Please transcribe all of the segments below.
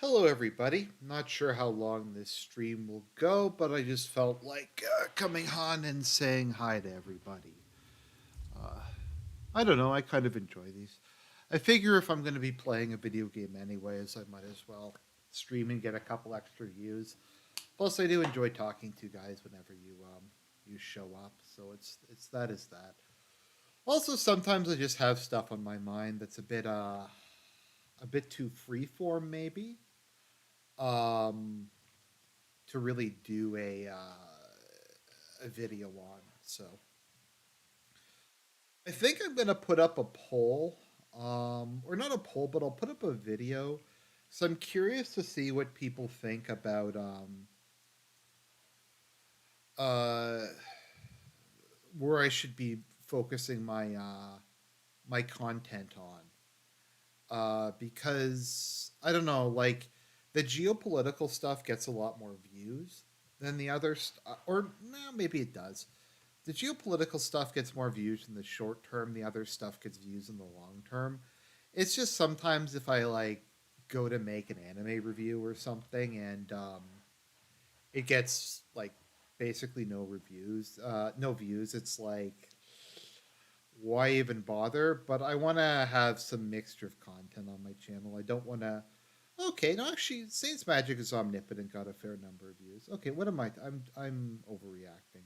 Hello, everybody. Not sure how long this stream will go, but I just felt like coming on and saying hi to everybody. Uh, I don't know. I kind of enjoy these. I figure if I'm going to be playing a video game anyways, I might as well stream and get a couple extra views. Plus, I do enjoy talking to you guys whenever you show up. So it's that is that. Also, sometimes I just have stuff on my mind that's a bit too freeform, maybe. Um, to really do a video on. So I think I'm gonna put up a poll, or not a poll, but I'll put up a video. So I'm curious to see what people think about uh, where I should be focusing my content on. Because I don't know, like the geopolitical stuff gets a lot more views than the other, or no, maybe it does. The geopolitical stuff gets more views in the short term. The other stuff gets views in the long term. It's just sometimes if I like go to make an anime review or something, and it gets like basically no views. It's like why even bother? But I want to have some mixture of content on my channel. I don't want to. Okay, no, actually, Saints Magic is omnipotent. Got a fair number of views. Okay, what am I? I'm overreacting.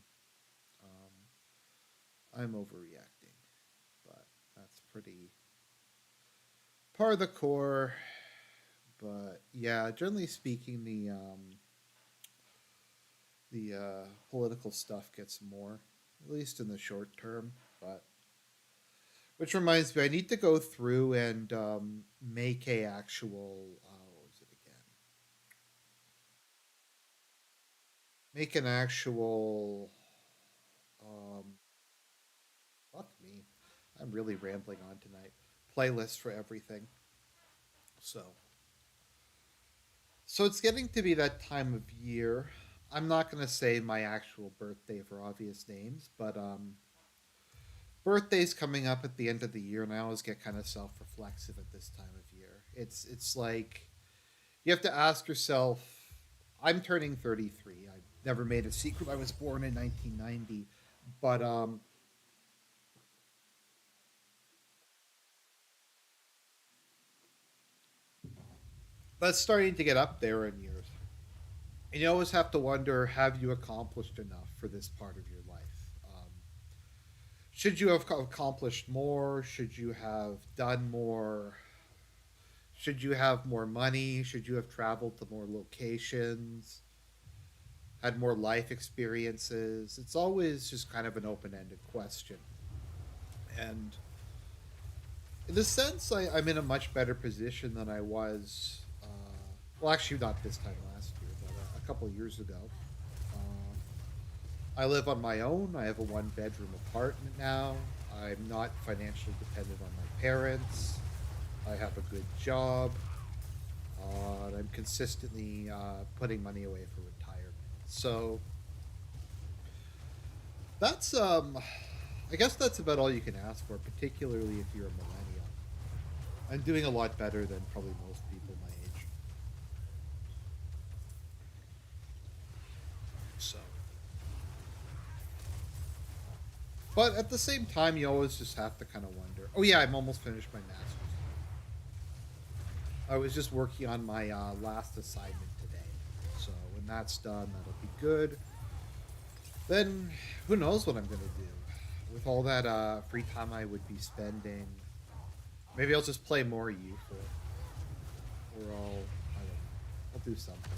I'm overreacting, but that's pretty par the core. But yeah, generally speaking, the political stuff gets more, at least in the short term. But which reminds me, I need to go through and make a actual what was it again? Make an actual um, fuck me. I'm really rambling on tonight. Playlist for everything. So So it's getting to be that time of year. I'm not going to say my actual birthday for obvious names, but birthday's coming up at the end of the year, and I always get kind of self-reflexive at this time of year. It's like you have to ask yourself. I'm turning 33. I never made a secret I was born in 1990, but that's starting to get up there in years. And you always have to wonder: have you accomplished enough for this part of your life? Should you have accomplished more? Should you have done more? Should you have more money? Should you have traveled to more locations? Had more life experiences? It's always just kind of an open ended question. And in a sense, I'm in a much better position than I was. Well, actually, not this time last year, but a couple of years ago. I live on my own. I have a one bedroom apartment now. I'm not financially dependent on my parents. I have a good job. And I'm consistently putting money away for retirement. So that's, I guess that's about all you can ask for, particularly if you're a millennial. I'm doing a lot better than probably most people my age. So, but at the same time, you always just have to kind of wonder. Oh yeah, I'm almost finished my master's. I was just working on my last assignment today. So when that's done, that'll be good. Then who knows what I'm gonna do with all that free time I would be spending. Maybe I'll just play more youthful, or I don't know. I'll do something.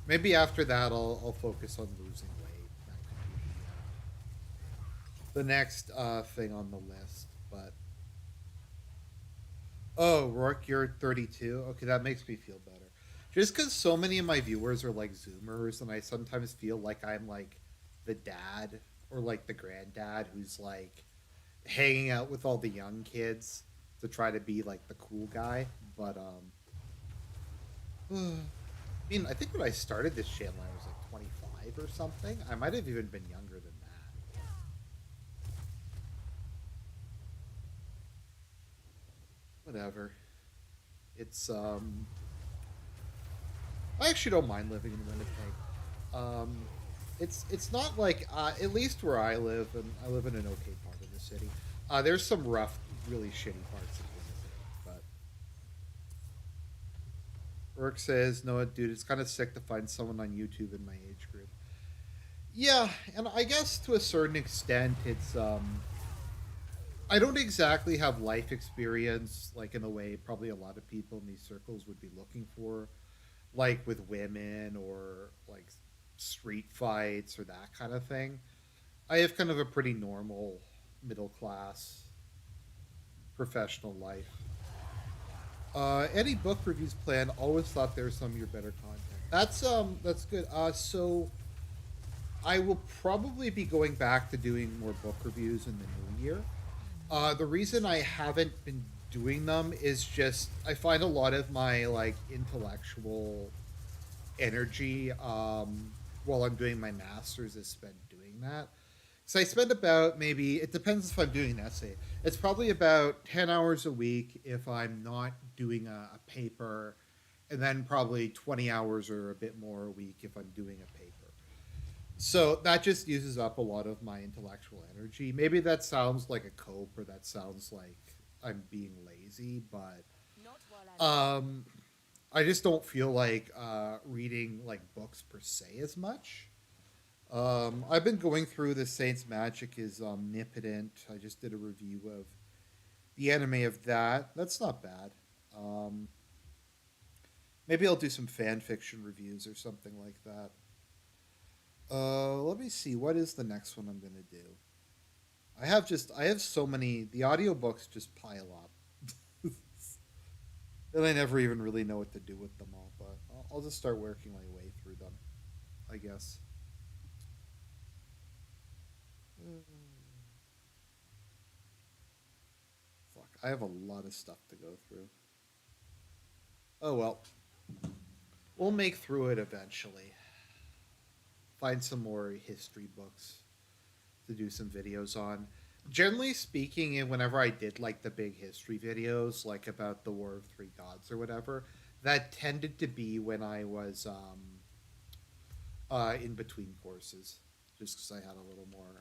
Maybe after that, I'll focus on losing weight. That could be the next thing on the list. But oh, Rourke, you're 32. Okay, that makes me feel better. Just because so many of my viewers are like Zoomers, and I sometimes feel like I'm like the dad or like the granddad who's like hanging out with all the young kids to try to be like the cool guy. But I mean, I think when I started this channel, I was like 25 or something. I might have even been younger than that. Whatever. It's I actually don't mind living in Winnipeg. Um, it's not like at least where I live, and I live in an okay part of the city. There's some rough, really shitty parts of Winnipeg, but Rourke says, "No, dude, it's kind of sick to find someone on YouTube in my age group." Yeah, and I guess to a certain extent, it's I don't exactly have life experience like in the way probably a lot of people in these circles would be looking for, like with women or like street fights or that kind of thing. I have kind of a pretty normal middle class professional life. Any book reviews plan? Always thought there was some of your better content. That's good. So I will probably be going back to doing more book reviews in the new year. The reason I haven't been doing them is just I find a lot of my like intellectual energy while I'm doing my masters is spent doing that. So I spend about maybe it depends if I'm doing an essay. It's probably about 10 hours a week if I'm not doing a paper, and then probably 20 hours or a bit more a week if I'm doing a paper. So that just uses up a lot of my intellectual energy. Maybe that sounds like a cope or that sounds like I'm being lazy, but um, I just don't feel like reading like books per se as much. I've been going through the Saints Magic is omnipotent. I just did a review of the anime of that. That's not bad. Um, Maybe I'll do some fan fiction reviews or something like that. Let me see. What is the next one I'm gonna do? I have so many. The audiobooks just pile up, and I never even really know what to do with them all. But I'll just start working my way through them, I guess. Uh, Fuck, I have a lot of stuff to go through. Oh well, we'll make through it eventually. Find some more history books to do some videos on. Generally speaking, and whenever I did like the big history videos, like about the War of Three Gods or whatever, that tended to be when I was in between courses, just because I had a little more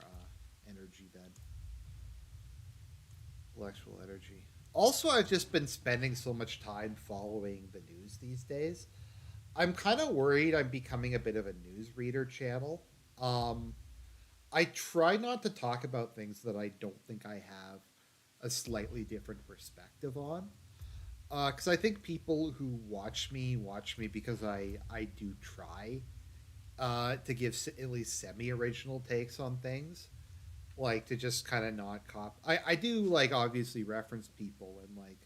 energy then, intellectual energy. Also, I've just been spending so much time following the news these days. I'm kind of worried I'm becoming a bit of a newsreader channel. Um, I try not to talk about things that I don't think I have a slightly different perspective on. Because I think people who watch me because I do try to give at least semi original takes on things, like to just kind of not cop. I do like obviously reference people and like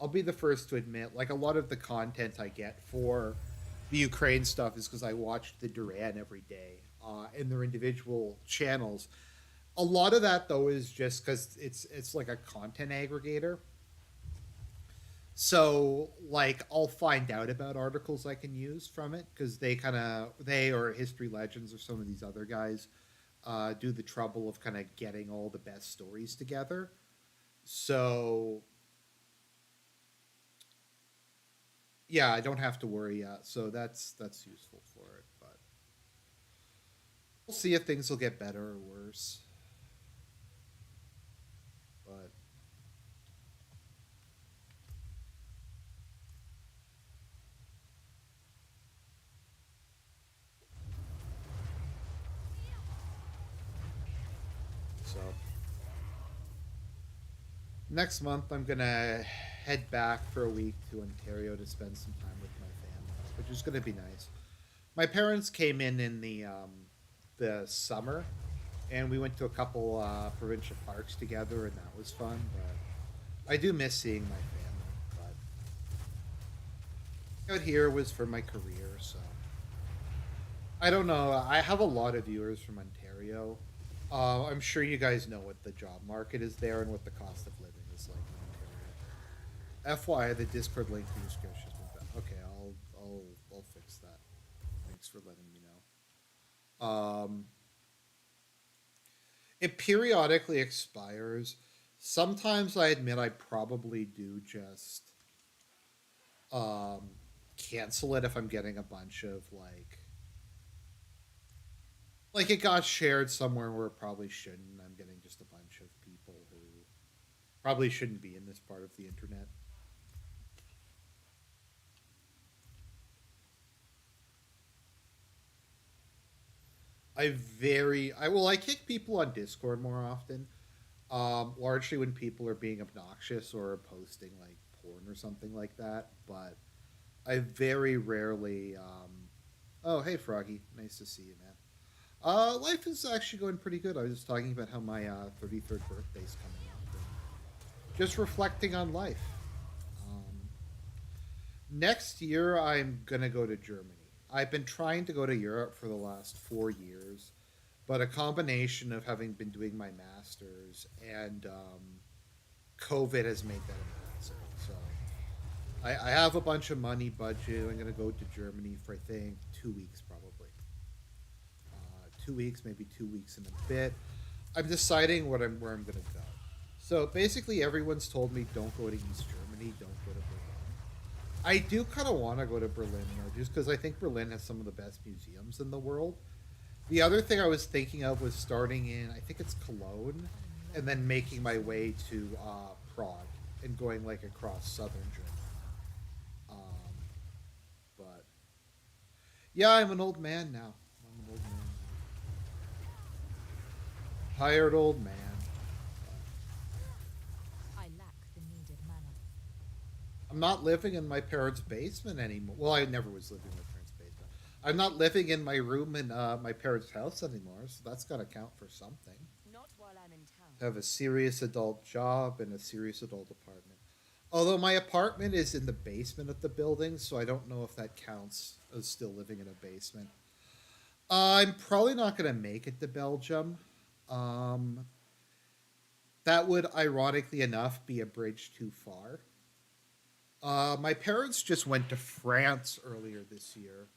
I'll be the first to admit like a lot of the content I get for the Ukraine stuff is because I watch the Duran every day in their individual channels. A lot of that though is just because it's like a content aggregator. So like I'll find out about articles I can use from it because they or History Legends or some of these other guys do the trouble of kind of getting all the best stories together. So yeah, I don't have to worry. So that's useful for it, but we'll see if things will get better or worse. But so next month I'm gonna head back for a week to Ontario to spend some time with my family, which is gonna be nice. My parents came in the summer, and we went to a couple provincial parks together, and that was fun. But I do miss seeing my family. But out here was for my career, so I don't know. I have a lot of viewers from Ontario. I'm sure you guys know what the job market is there and what the cost of living is like in Ontario. FYI, the Discord link in the description has been bad. Okay, I'll fix that. Thanks for letting me know. It periodically expires. Sometimes I admit I probably do just Um, cancel it if I'm getting a bunch of like it got shared somewhere where it probably shouldn't. I'm getting just a bunch of people who probably shouldn't be in this part of the internet. I kick people on Discord more often. Largely when people are being obnoxious or posting like porn or something like that. But I very rarely. Oh, hey Froggy, nice to see you, man. Life is actually going pretty good. I was just talking about how my 33rd birthday's coming up, and just reflecting on life. Um, Next year, I'm gonna go to Germany. I've been trying to go to Europe for the last 4 years, but a combination of having been doing my masters and COVID has made that impossible. So I have a bunch of money budget. I'm gonna go to Germany for I think 2 weeks probably. 2 weeks, maybe 2 weeks and a bit. I'm deciding where I'm gonna go. So basically, everyone's told me don't go to East Germany, don't go to Berlin. I do kind of want to go to Berlin though, just because I think Berlin has some of the best museums in the world. The other thing I was thinking of was starting in, I think it's Cologne, and then making my way to Prague and going like across southern Germany. Um, but yeah, I'm an old man now. I'm an old man now. Tired old man. I lack the needed mana. I'm not living in my parents' basement anymore. Well, I never was living in my parents' basement. I'm not living in my room in my parents' house anymore, so that's got to count for something. Not while I'm in town. Have a serious adult job and a serious adult apartment. Although my apartment is in the basement of the building, so I don't know if that counts as still living in a basement. I'm probably not going to make it to Belgium. Um, that would, ironically enough, be a bridge too far. My parents just went to France earlier this year.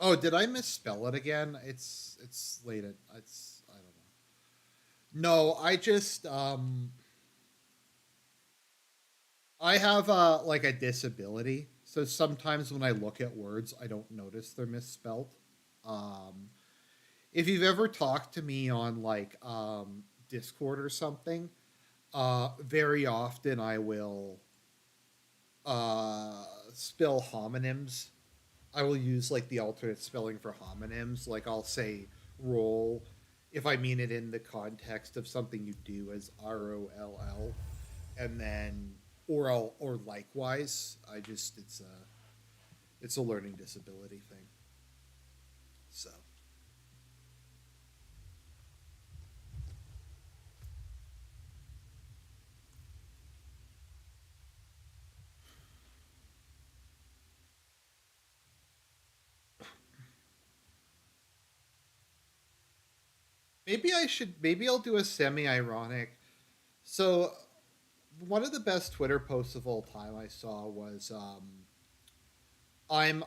Oh, did I misspell it again? It's late at it's I don't know. No, I have like a disability. So sometimes when I look at words, I don't notice they're misspelled. Um if you've ever talked to me on Discord or something, very often I will uh spell homonyms. I will use like the alternate spelling for homonyms. Like I'll say roll if I mean it in the context of something you do as ROLL, and then or likewise. I just it's a learning disability thing. So maybe I'll do a semi ironic. So one of the best Twitter posts of all time I saw was I'm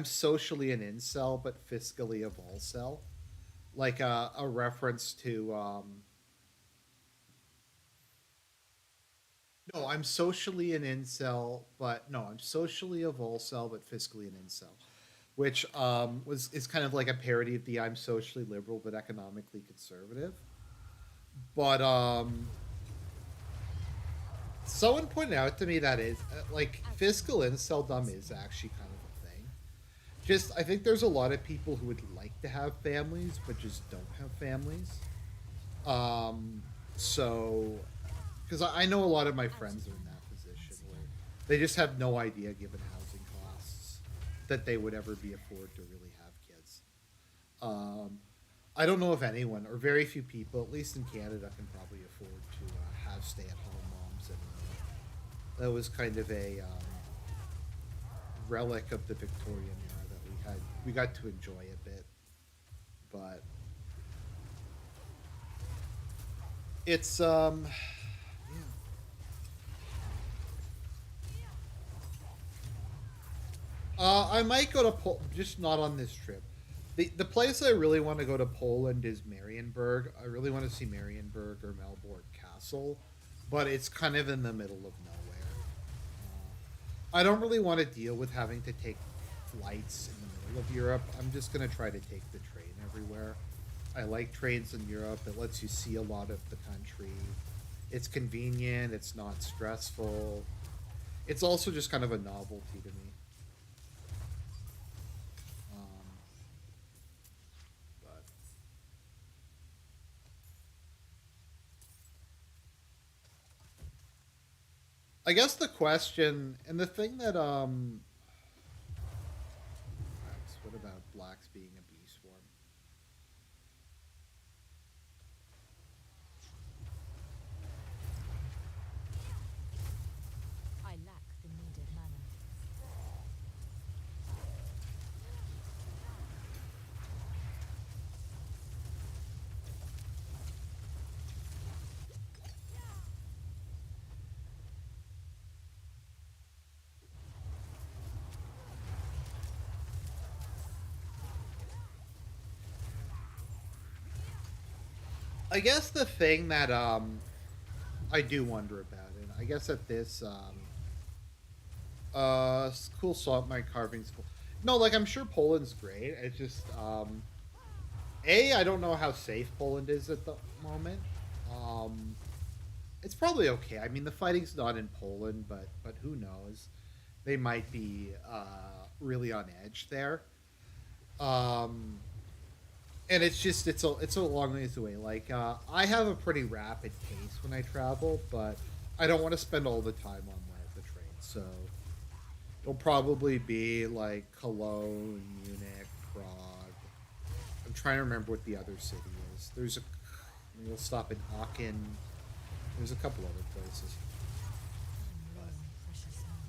socially an incel but fiscally a volcel, like a reference to no, I'm socially an incel, but no, I'm socially a volcel but fiscally an incel, which was is kind of like a parody of the I'm socially liberal but economically conservative. But someone pointed out to me that is like fiscal inceldom is actually kind of a thing. Just I think there's a lot of people who would like to have families but just don't have families. Um, so because I know a lot of my friends are in that position where they just have no idea, given housing costs, that they would ever be afford to really have kids. Um, I don't know if anyone or very few people, at least in Canada, can probably afford to have stay-at-home moms anymore. That was kind of a relic of the Victorian era that we got to enjoy a bit, but it's yeah. I might go to just not on this trip. The place I really want to go to Poland is Marienburg. I really want to see Marienburg or Melbourne Castle. but it's kind of in the middle of nowhere. I don't really want to deal with having to take flights in the middle of Europe. I'm just going to try to take the train everywhere. I like trains in Europe. It lets you see a lot of the country. It's convenient. It's not stressful. It's also just kind of a novelty to me. But I guess the question and the thing that what about blacks being a bee swarm? I lack the needed mana. I guess the thing that I do wonder about it. I guess at this cool salt mine carving school. No, like I'm sure Poland's great. It's just I don't know how safe Poland is at the moment. Um it's probably okay. I mean, the fighting's not in Poland, but who knows? They might be really on edge there. Um and it's a long ways away. Like I have a pretty rapid pace when I travel, but I don't want to spend all the time on the train. So it'll probably be like Cologne, Munich, Prague. I'm trying to remember what the other city is. We'll stop in Aachen. There's a couple other places. I'm low on precious mana.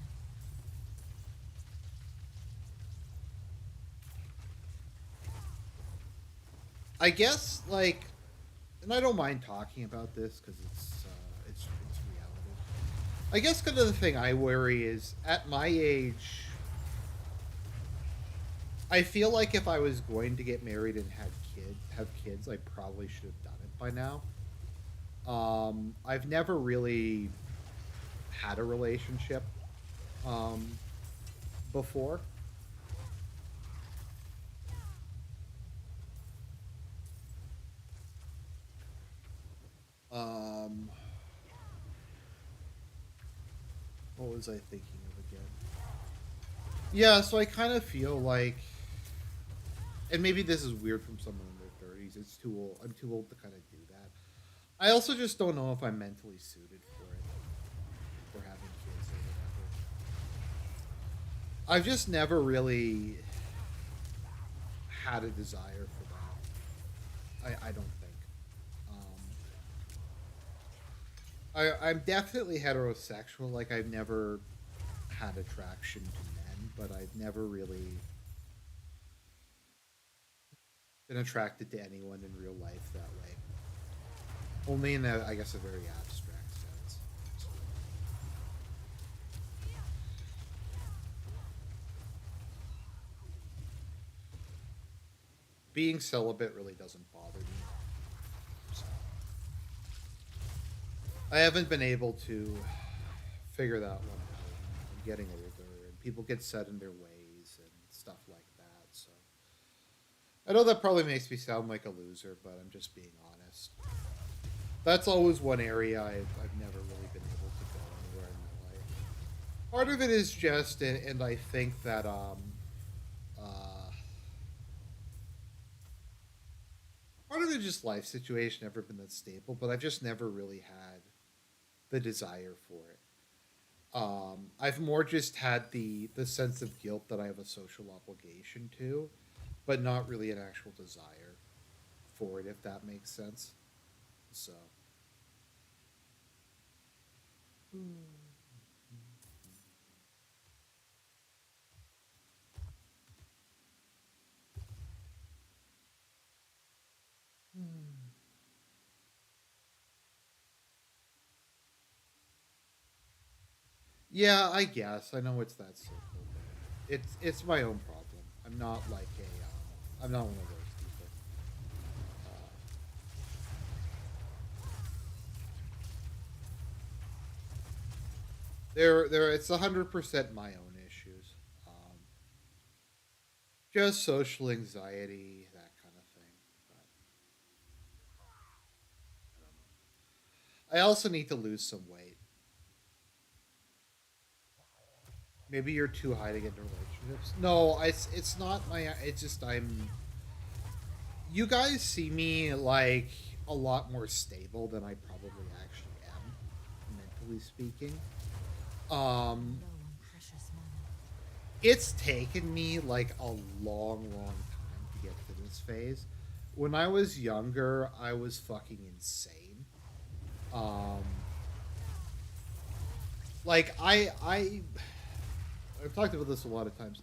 I guess like, and I don't mind talking about this because it's reality. I guess kind of the thing I worry is at my age, I feel like if I was going to get married and have kids, I probably should have done it by now. I've never really had a relationship um, before. Um, what was I thinking of again? Yeah, so I kind of feel like, and maybe this is weird from someone in their 30s. It's too old. I'm too old to kind of do that. I also just don't know if I'm mentally suited for it, for having kids or whatever. I've just never really had a desire for that. I don't think. I'm definitely heterosexual. Like I've never had attraction to men, but I've never really been attracted to anyone in real life that way. Only in a, I guess, a very abstract sense. Being celibate really doesn't bother me. So, I haven't been able to figure that one out. I'm getting older, and people get set in their ways and stuff like that. So I know that probably makes me sound like a loser, but I'm just being honest. That's always one area I've never really been able to go anywhere in my life. Part of it is just, and I think that uh, part of it is just life situation never been that stable, but I've just never really had the desire for it. I've more just had the sense of guilt that I have a social obligation to, but not really an actual desire for it, if that makes sense. So. Yeah, I guess I know it's that simple. But it's my own problem. I'm not like I'm not one of those people. There, it's 100% my own issues. Just social anxiety, that kind of thing. But I don't know. I also need to lose some weight. Maybe you're too high to get into relationships. No, it's not my. It's just I'm. You guys see me like a lot more stable than I probably actually am, mentally speaking. I am Um, low on precious mana. it's taken me like a long, long time to get to this phase. When I was younger, I was fucking insane. Um, like I've talked about this a lot of times.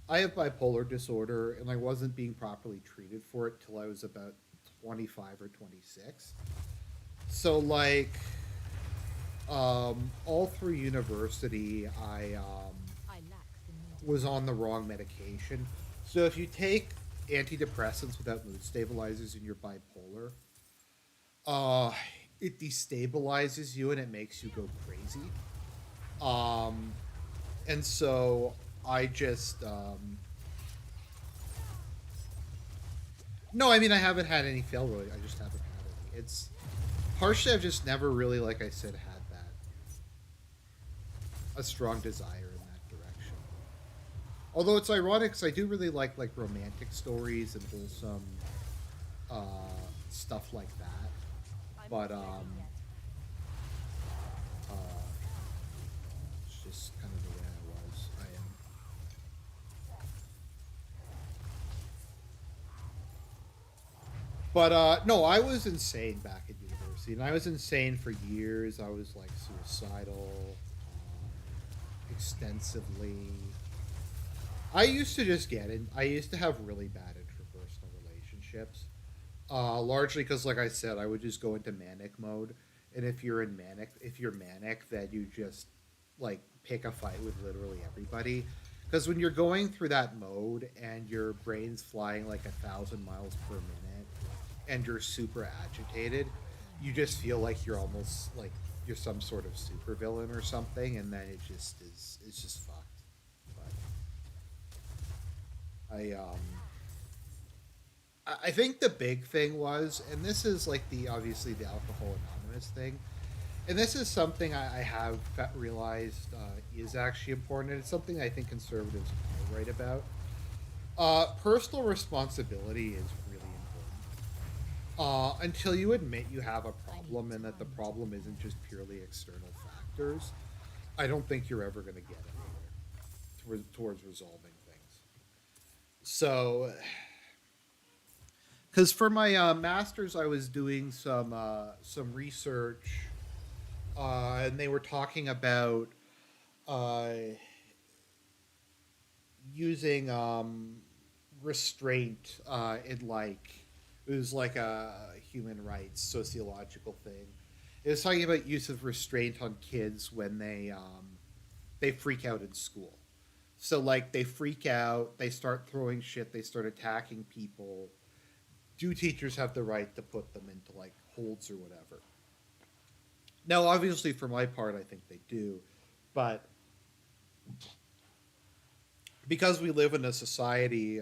I have bipolar disorder, and I wasn't being properly treated for it till I was about 25 or 26. So like, all through university, I lack the needed was mana. on the wrong medication. So if you take antidepressants without mood stabilizers and you're bipolar, uh, it destabilizes you and it makes you go crazy. Um, and so I just no, I mean I haven't had any failure. I just haven't had any. It's partially I've just never really, like I said, had that a strong desire in that direction. Although it's ironic because I do really like romantic stories and wholesome stuff like that. I'm not But ready yet. uh, it's just kind of the way I was. I am. But no, I was insane back at university, and I was insane for years. I was like suicidal, extensively. I used to just get in. I used to have really bad interpersonal relationships, largely because, like I said, I would just go into manic mode, and if you're manic, then you just like pick a fight with literally everybody. Because when you're going through that mode and your brain's flying like 1,000 miles per minute, and you're super agitated, you just feel like you're almost like you're some sort of supervillain or something, and then it just is. It's just fucked. But I I think the big thing was, and this is like the obviously the Alcohol Anonymous thing, and this is something I have realized is actually important. And it's something I think conservatives are right about. Personal responsibility is really important. Until you admit you have a I need problem and that the time to problem isn't prepare. just purely external factors, I don't think you're ever going to get anywhere towards resolving things. So, because for my master's, I was doing some research, and they were talking about uh, using restraint in like it was like a human rights sociological thing. It was talking about use of restraint on kids when they freak out in school. So like they freak out, they start throwing shit, they start attacking people. Do teachers have the right to put them into like holds or whatever? Now, obviously, for my part, I think they do, but because we live in a society,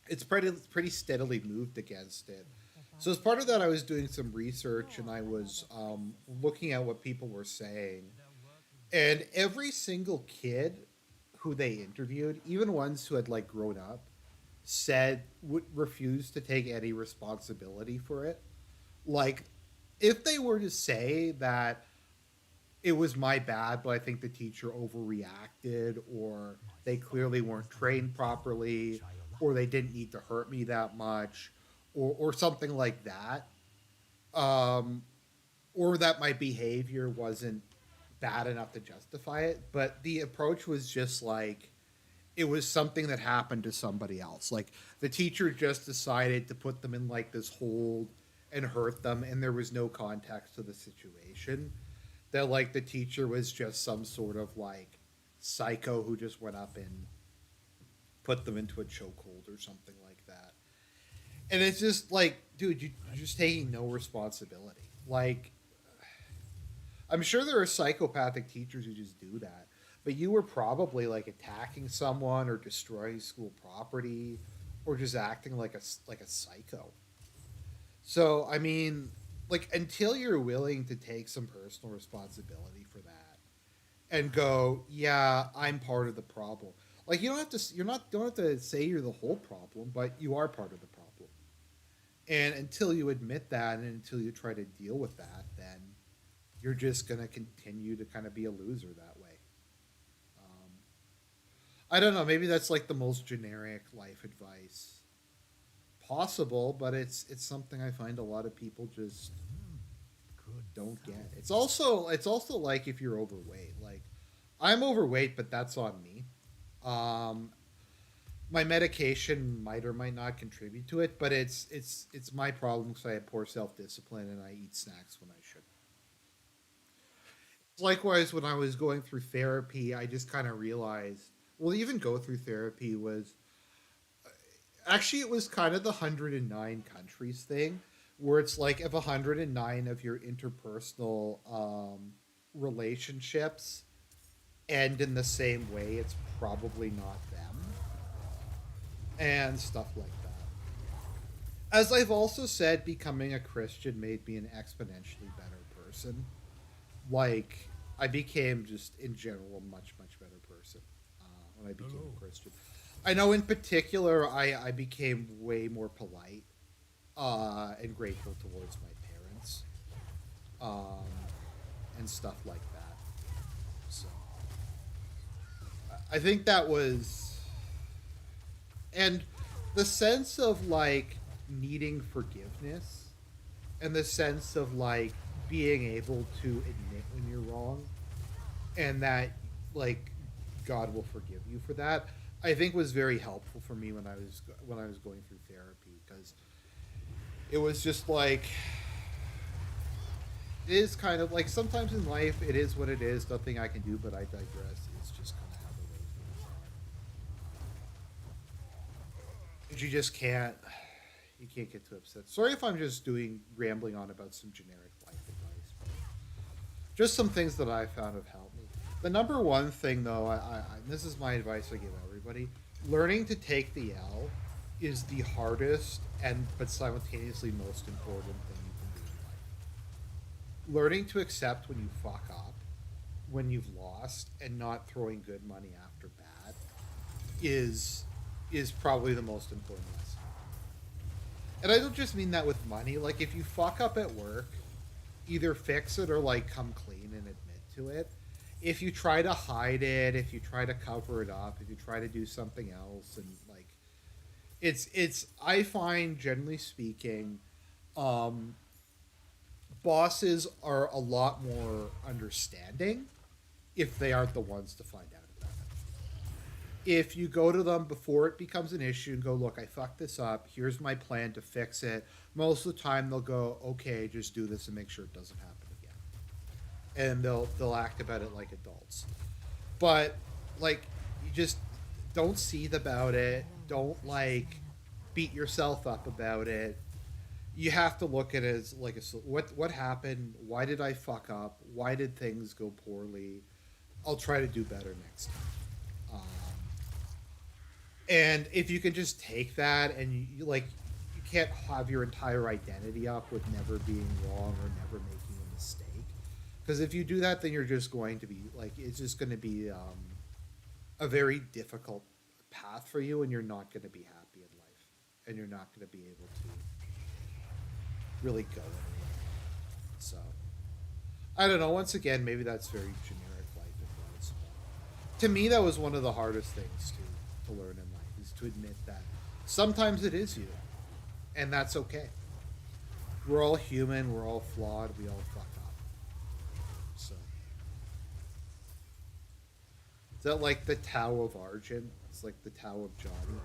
it's pretty steadily moved against it. So as part of that, I was doing some research and I was looking at what people were saying, and every single kid who they interviewed, even ones who had like grown up, said would refuse to take any responsibility for it. Like, if they were to say that it was my bad, but I think the teacher overreacted, or they clearly weren't trained properly, or they didn't need to hurt me that much, or something like that, um, or that my behavior wasn't bad enough to justify it. But the approach was just like it was something that happened to somebody else. Like the teacher just decided to put them in like this hold and hurt them, and there was no context to the situation. That like the teacher was just some sort of like psycho who just went up and put them into a chokehold or something like that. And it's just like, dude, you're just taking no responsibility. Like, I'm sure there are psychopathic teachers who just do that, but you were probably like attacking someone or destroying school property or just acting like a psycho. So, I mean, like until you're willing to take some personal responsibility for that and go, yeah, I'm part of the problem. Like you don't have to you're not don't have to say you're the whole problem, but you are part of the problem. And until you admit that and until you try to deal with that, then you're just going to continue to kind of be a loser that way. Um, I don't know. Maybe that's like the most generic life advice possible, but it's something I find a lot of people just don't get. It's also like if you're overweight. Like I'm overweight, but that's on me. Um, my medication might or might not contribute to it, but it's my problem because I have poor self discipline and I eat snacks when I should. Likewise, when I was going through therapy, I just kind of realized. Well, even go through therapy was actually it was kind of the 109 countries thing, where it's like if 109 of your interpersonal relationships end in the same way, it's probably not them, and stuff like that. As I've also said, becoming a Christian made me an exponentially better person. Like, I became just in general a much better person when I became a Christian. I know in particular I became way more polite and grateful towards my parents um, and stuff like that. So I think that was, and the sense of like needing forgiveness and the sense of like being able to admit when you're wrong and that like God will forgive you for that, I think was very helpful for me when I was going through therapy because it was just like it is kind of like sometimes in life it is what it is, nothing I can do, but I digress. It's just kind of how the way things are. You just can't get too upset. Sorry if I'm just doing rambling on about some generic life advice, but just some things that I found have helped me. The number one thing, though, this is my advice I give everybody: learning to take the L is the hardest and but simultaneously most important thing you can do in life. Learning to accept when you fuck up, when you've lost, and not throwing good money after bad is is probably the most important lesson. And I don't just mean that with money. Like if you fuck up at work, either fix it or like come clean and admit to it. If you try to hide it, if you try to cover it up, if you try to do something else and like it's I find generally speaking um bosses are a lot more understanding if they aren't the ones to find out about it. If you go to them before it becomes an issue and go, look, I fucked this up, here's my plan to fix it, most of the time they'll go, okay, just do this and make sure it doesn't happen again, and they'll act about it like adults. But like, you just don't seethe about it. Don't like beat yourself up about it. You have to look at it as like what happened. Why did I fuck up? Why did things go poorly? I'll try to do better next time. And if you can just take that and you like, you can't have your entire identity up with never being wrong or never making a mistake. Because if you do that, then you're just going to be like, it's just going to be a very difficult path for you, and you're not going to be happy in life, and you're not going to be able to really go anywhere. So I don't know. Once again, maybe that's very generic life advice. But to me, that was one of the hardest things to learn in life is to admit that sometimes it is you, and that's okay. We're all human. We're all flawed. We all fuck up. So is that like the Tao of Argent? It's like the Tao of Johnny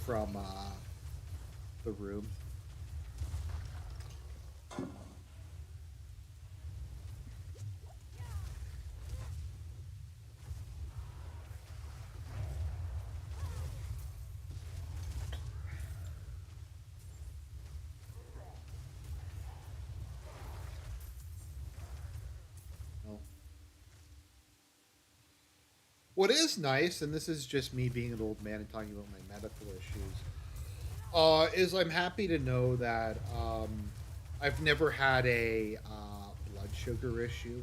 from the Room. What is nice, and this is just me being an old man and talking about my medical issues, is I'm happy to know that I've never had a blood sugar issue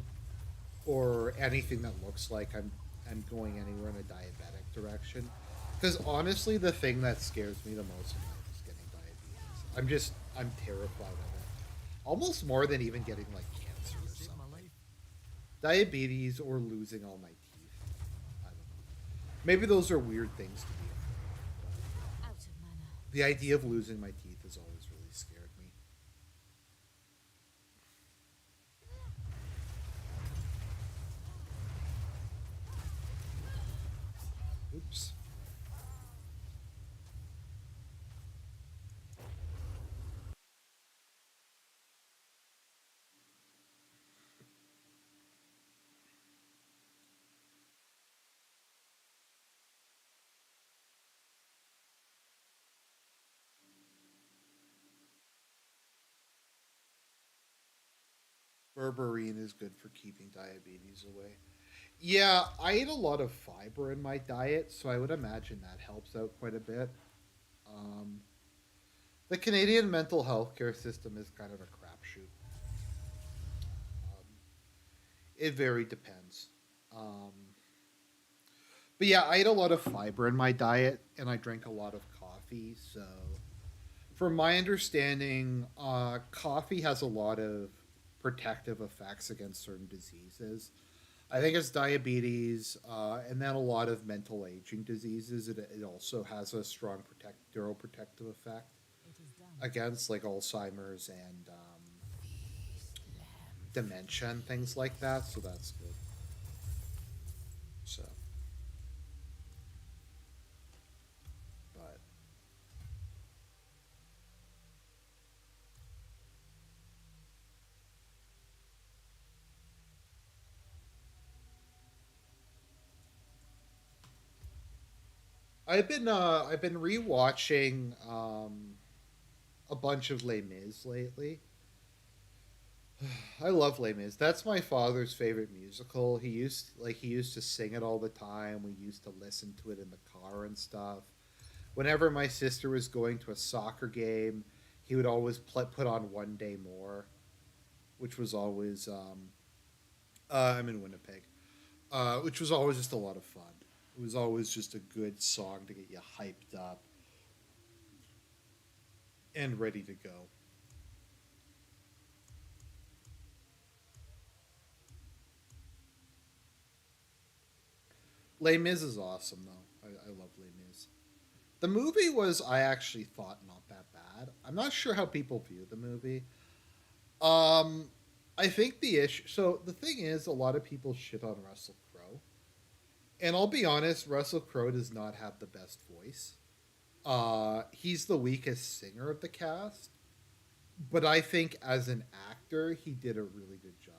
or anything that looks like I'm going anywhere in a diabetic direction. Because honestly, the thing that scares me the most in life is getting diabetes. I'm terrified of it, almost more than even getting like cancer or something. Diabetes or losing all my teeth. I don't know. Maybe those are weird things to be afraid of, Out of mana. but the idea of losing my teeth has always really scared me. Oops. Berberine is good for keeping diabetes away. Yeah, I eat a lot of fiber in my diet, so I would imagine that helps out quite a bit. Um, the Canadian mental health care system is kind of a crapshoot. It very depends. Um, but yeah, I eat a lot of fiber in my diet, and I drink a lot of coffee. So, from my understanding, coffee has a lot of protective effects against certain diseases. I think it's diabetes, and then a lot of mental aging diseases. It also has a strong neuroprotective effect It is done. against like Alzheimer's and dementia and things like that. So that's good. So, but I've been rewatching a bunch of Les Mis lately. I love Les Mis. That's my father's favorite musical. He used to sing it all the time. We used to listen to it in the car and stuff. Whenever my sister was going to a soccer game, he would always put on One Day More, which was always I'm in Winnipeg, which was always just a lot of fun. It was always just a good song to get you hyped up and ready to go. Les Mis is awesome though. I love Les Mis. The movie was, I actually thought, not that bad. I'm not sure how people view the movie. Um, I think the issue. So the thing is, a lot of people shit on Russell Crowe, and I'll be honest, Russell Crowe does not have the best voice. He's the weakest singer of the cast, but I think as an actor, he did a really good job.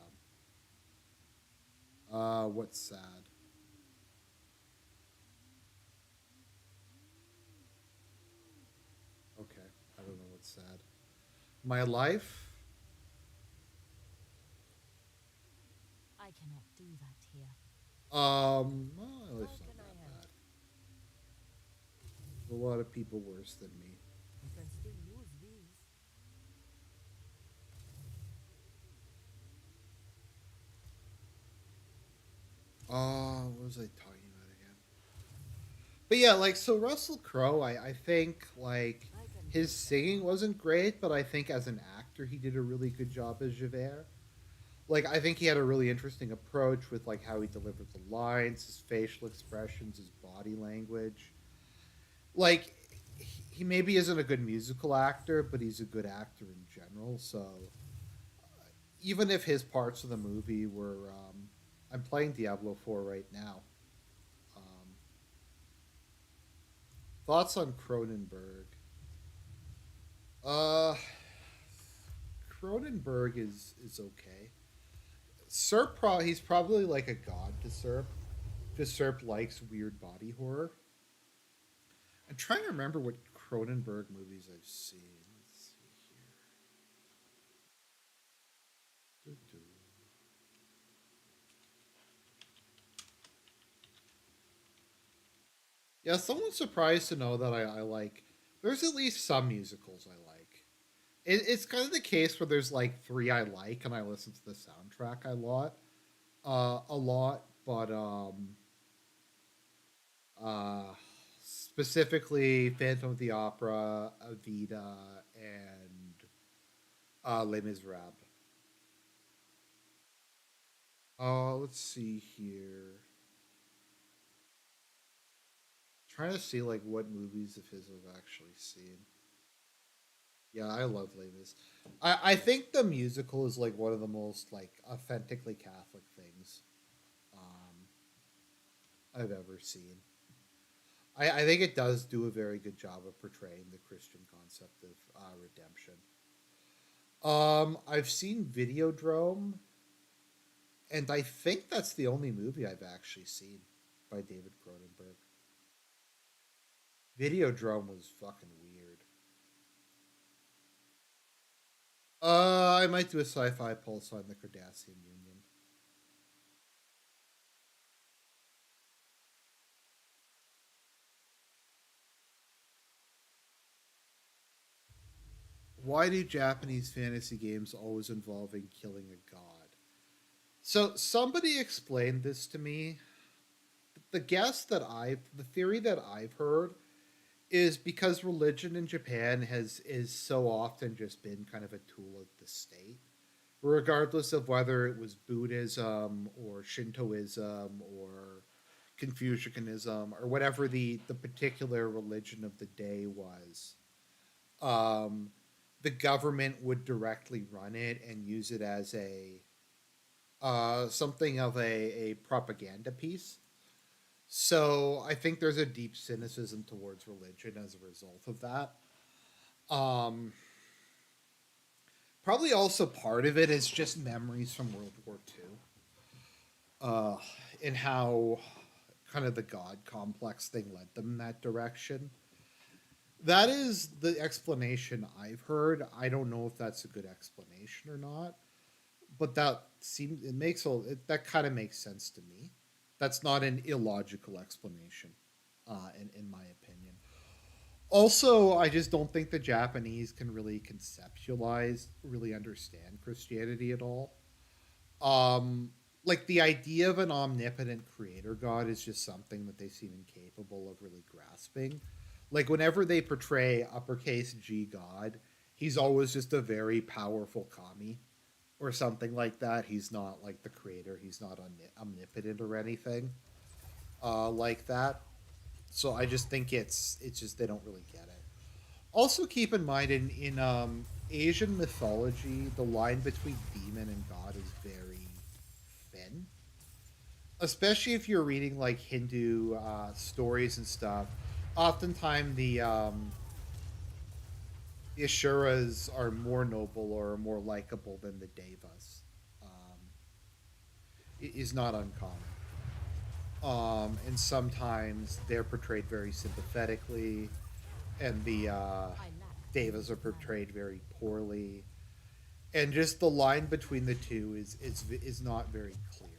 What's sad? Okay, I don't know what's sad. My life. I cannot do that here. Well, How it's not can I that help? bad. There's a lot of people worse than me. You can still use these. What was I talking about again? But yeah, like so Russell Crowe, I think like I can his use that singing one. wasn't great, but I think as an actor he did a really good job as Javert. Like I think he had a really interesting approach with like how he delivered the lines, his facial expressions, his body language. Like he maybe isn't a good musical actor, but he's a good actor in general. So even if his parts of the movie were, I'm playing Diablo 4 right now. Um, Thoughts on Cronenberg? Uh, Cronenberg is okay. He's probably like a god to Serp, because Serp likes weird body horror. I'm trying to remember what Cronenberg movies I've seen. Let's see here. Doo-doo. Yeah, someone's surprised to know that I like. There's at least some musicals I like. It's kind of the case where there's like three I like, and I listen to the soundtrack a lot. But uh, specifically Phantom of the Opera, Evita, and Les Miserables. Let's see here. Trying to see like what movies of his I've actually seen. Yeah, I love Les Mis. I think the musical is like one of the most like authentically Catholic things I've ever seen. I think it does do a very good job of portraying the Christian concept of redemption. I've seen Videodrome, and I think that's the only movie I've actually seen by David Cronenberg. Videodrome was fucking weird. I might do a sci-fi pulse on the Cardassian Union. Why do Japanese fantasy games always involving killing a god? So somebody explained this to me. The theory that I've heard is because religion in Japan has is so often just been kind of a tool of the state, regardless of whether it was Buddhism or Shintoism or Confucianism or whatever the particular religion of the day was. Um, the government would directly run it and use it as a something of a propaganda piece. So I think there's a deep cynicism towards religion as a result of that. Um, Probably also part of it is just memories from World War II, uh, and how kind of the God complex thing led them in that direction. That is the explanation I've heard. I don't know if that's a good explanation or not, but that kind of makes sense to me. That's not an illogical explanation, in my opinion. Also, I just don't think the Japanese can really conceptualize, really understand Christianity at all. Um, like the idea of an omnipotent creator god is just something that they seem incapable of really grasping. Like whenever they portray uppercase G god, he's always just a very powerful kami or something like that. He's not like the creator. He's not omnipotent or anything like that. So I just think it's just they don't really get it. Also, keep in mind in Asian mythology, the line between demon and god is very thin. Especially if you're reading like Hindu stories and stuff. Oftentimes the Ashuras are more noble or more likable than the Devas. Is not uncommon. And sometimes they're portrayed very sympathetically, and the I lack Devas are knowledge. portrayed very poorly. And just the line between the two is not very clear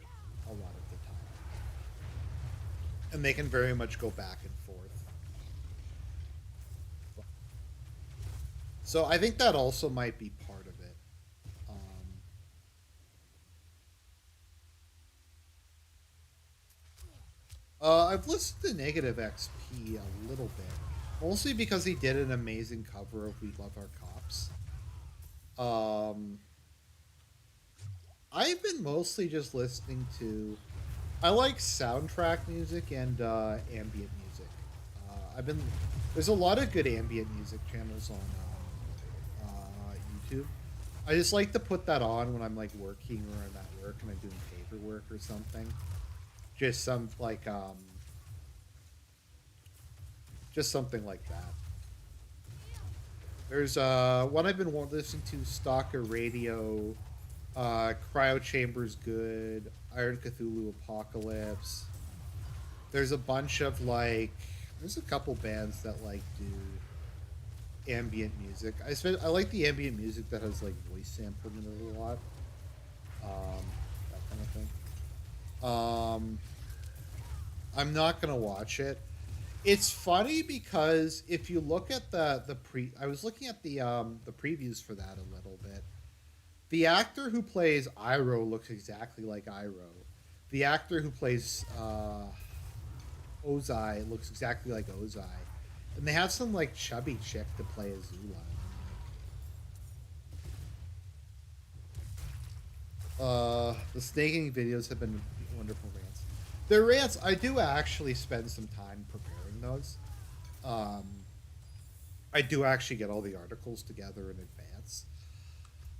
a lot of the time, and they can very much go back and forth. So I think that also might be part of it. Um, I've listened to Negative XP a little bit, mostly because he did an amazing cover of "We Love Our Cops." Um, I've been mostly just listening to. I like soundtrack music and ambient music. I've been There's a lot of good ambient music channels on YouTube. I just like to put that on when I'm like working or I'm at work and I'm doing paperwork or something. Just some like just something like that. There's one I've been listening to, Stalker Radio, Cryo Chambers Good, Iron Cthulhu Apocalypse. There's a bunch of like there's a couple bands that like do ambient music. I like the ambient music that has like voice sampling in it a lot. Um, that kind of thing. I'm not gonna watch it. It's funny because if you look at I was looking at the previews for that a little bit. The actor who plays Iroh looks exactly like Iroh. The actor who plays Ozai looks exactly like Ozai. And they have some like chubby chick to play Azula. The snaking videos have been wonderful rants. Their rants, I do actually spend some time preparing those. Um, I do actually get all the articles together in advance.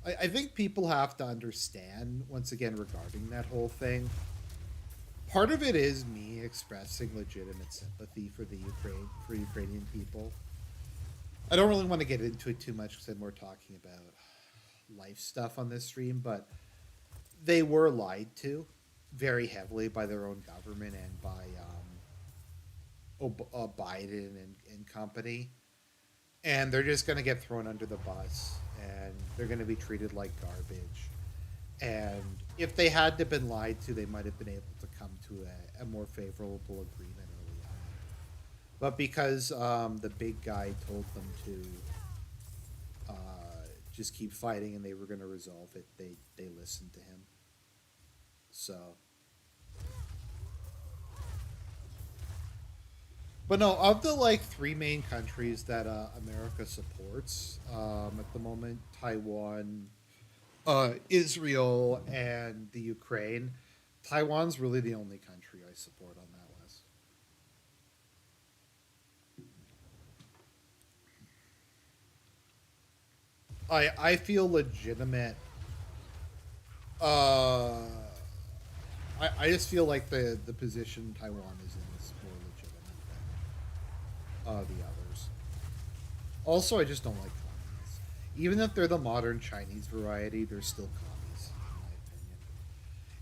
I think people have to understand, once again, regarding that whole thing. Part of it is me expressing legitimate sympathy for the Ukrainian people. I don't really want to get into it too much because I'm more talking about life stuff on this stream, but they were lied to very heavily by their own government and by Biden and company. And they're just going to get thrown under the bus and they're going to be treated like garbage. And if they had to been lied to, they might have been able to come to a more favorable agreement early on. But because the big guy told them to just keep fighting and they were going to resolve it, they listened to him. So, but no, of the like three main countries that America supports at the moment, Taiwan, Israel, and the Ukraine. Taiwan's really the only country I support on that list. I feel legitimate. Uh, I just feel like the position Taiwan is in is more legitimate than the others. Also, I just don't like commies. Even if they're the modern Chinese variety, they're still commies, in my opinion.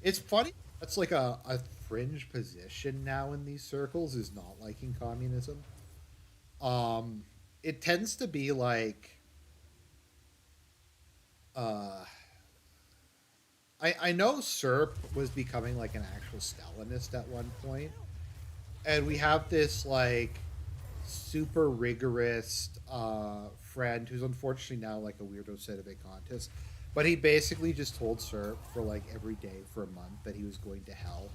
It's funny. That's like a fringe position now in these circles is not liking communism. Um, it tends to be like, uh, I know SERP was becoming like an actual Stalinist at one point, and we have this like super rigorous friend who's unfortunately now like a weirdo sedevacantist, but he basically just told SERP for like every day for a month that he was going to hell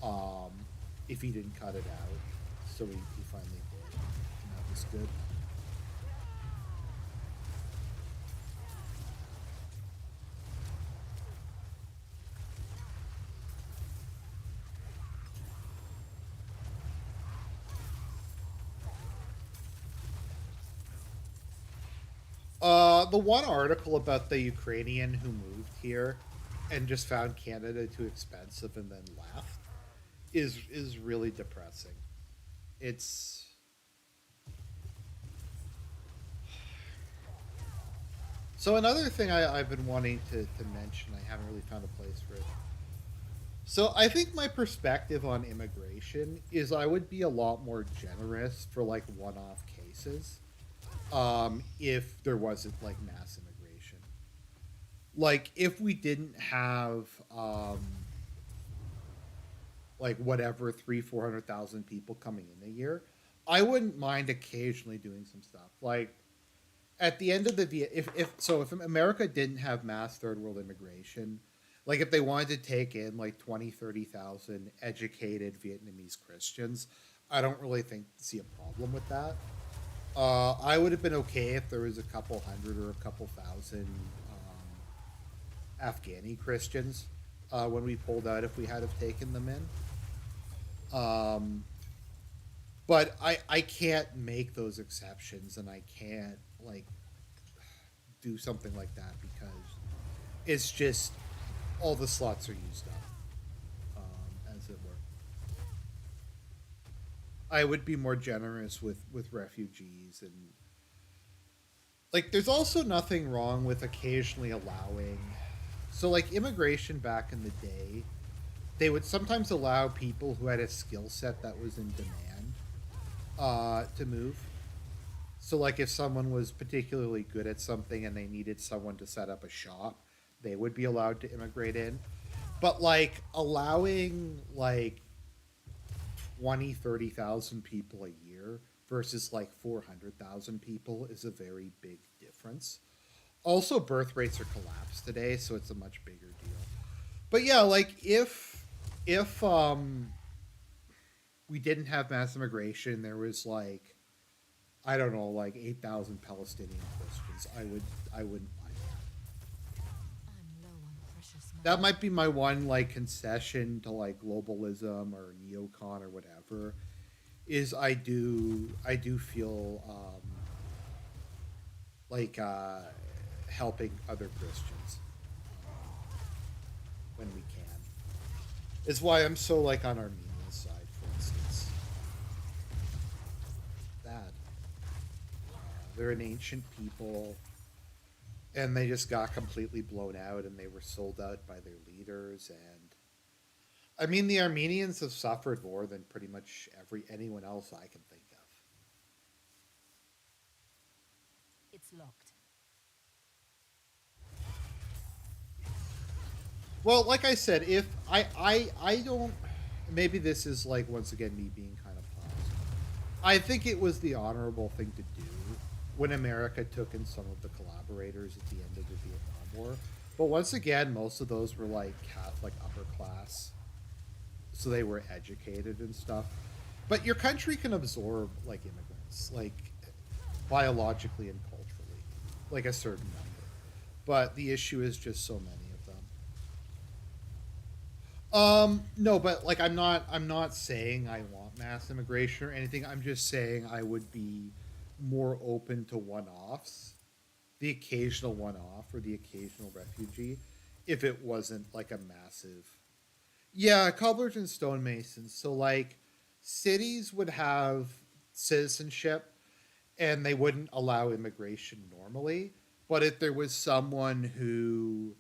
um, if he didn't cut it out. So he finally did, and that was good. The one article about the Ukrainian who moved here and just found Canada too expensive and then left is really depressing. It's so another thing I've been wanting to mention. I haven't really found a place for it. So I think my perspective on immigration is I would be a lot more generous for like one-off cases if there wasn't like mass immigration. Like if we didn't have like whatever 300,000-400,000 people coming in a year, I wouldn't mind occasionally doing some stuff. Like at the end of the if America didn't have mass third world immigration, like if they wanted to take in like 20-30,000 educated Vietnamese Christians, I don't really see a problem with that. I would have been okay if there was a couple hundred or a couple thousand Afghani Christians when we pulled out if we had have taken them in. But I can't make those exceptions and I can't like do something like that because it's just all the slots are used up, as it were. I would be more generous with refugees and like there's also nothing wrong with occasionally allowing so like immigration back in the day they would sometimes allow people who had a skill set that was in demand to move. So like if someone was particularly good at something and they needed someone to set up a shop, they would be allowed to immigrate in. But like allowing like 20, 30,000 people a year versus like 400,000 people is a very big difference. Also, birth rates are collapsed today, so it's a much bigger deal. But yeah, like if we didn't have mass immigration, there was like, I don't know, like 8,000 Palestinian Christians, I wouldn't mind that. I'm low on precious That metal. might be my one like concession to like globalism or neocon or whatever, is I do feel like helping other Christians when we can. Is why I'm so like on Armenia's side, for instance. That they're an ancient people, and they just got completely blown out, and they were sold out by their leaders. And I mean, the Armenians have suffered more than pretty much anyone else I can think of. It's locked. Well, like I said, if I don't, maybe this is like once again me being kind of positive. I think it was the honorable thing to do when America took in some of the collaborators at the end of the Vietnam War. But once again, most of those were like Catholic upper class, so they were educated and stuff. But your country can absorb like immigrants, like biologically and culturally, like a certain number. But the issue is just so many of them. No, but like I'm not saying I want mass immigration or anything. I'm just saying I would be more open to one-offs, the occasional one-off or the occasional refugee, if it wasn't like a massive. Yeah, cobblers and stonemasons. So like cities would have citizenship and they wouldn't allow immigration normally. But if there was someone who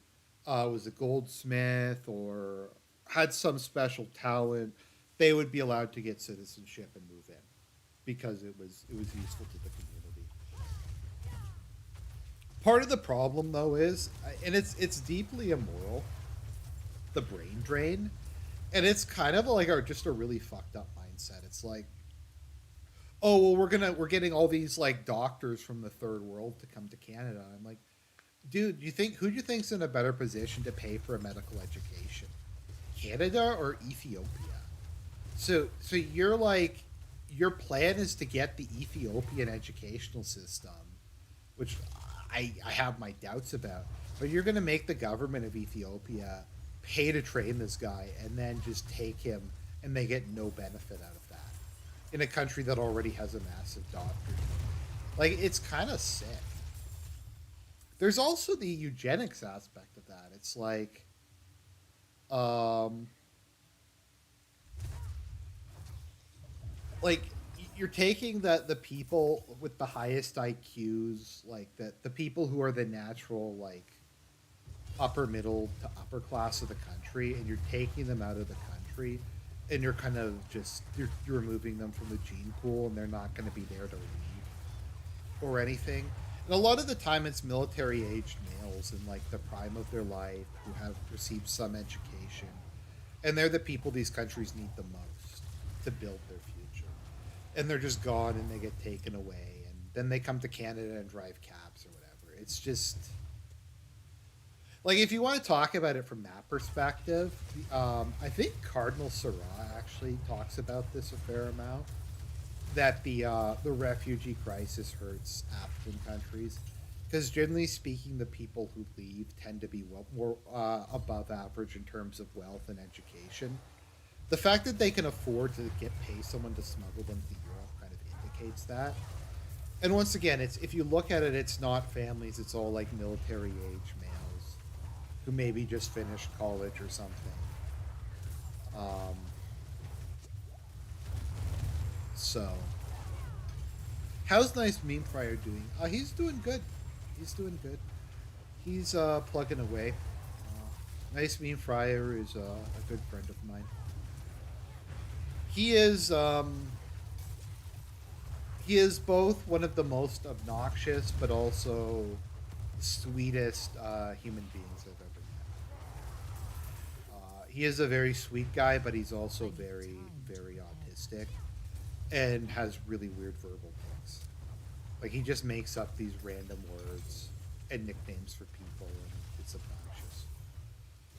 was a goldsmith or had some special talent, they would be allowed to get citizenship and move in because it was useful to the community. Part of the problem though is, and it's deeply immoral, the brain drain, and it's kind of like just a really fucked up mindset. It's like, oh well, we're getting all these like doctors from the third world to come to Canada. I'm like, dude, who do you think's in a better position to pay for a medical education, Canada or Ethiopia? So you're like, your plan is to get the Ethiopian educational system, which I have my doubts about, but you're going to make the government of Ethiopia pay to train this guy and then just take him, and they get no benefit out of that in a country that already has a massive doctor. Like, it's kind of sick. There's also the eugenics aspect of that. It's like, um, like you're taking the people with the highest IQs, like the people who are the natural like upper middle to upper class of the country, and you're taking them out of the country, and you're kind of just you're removing them from the gene pool, and they're not going to be there to lead or anything. And a lot of the time, it's military aged males in like the prime of their life who have received some education, and they're the people these countries need the most to build their future. And they're just gone, and they get taken away, and then they come to Canada and drive cabs or whatever. It's just like, if you want to talk about it from that perspective, I think Cardinal Sarah actually talks about this a fair amount. That the refugee crisis hurts African countries because generally speaking, the people who leave tend to be more above average in terms of wealth and education. The fact that they can afford to pay someone to smuggle them to Europe kind of indicates that. And once again, it's if you look at it, it's not families; it's all like military age males who maybe just finished college or something. Um, so, how's Nice Meme Fryer doing? He's doing good. He's doing good. He's plugging away. Nice Meme Fryer is a good friend of mine. He is both one of the most obnoxious but also sweetest human beings I've ever met. He is a very sweet guy, but he's also very, very autistic. and has really weird verbal tics. Like he just makes up these random words and nicknames for people, and it's obnoxious.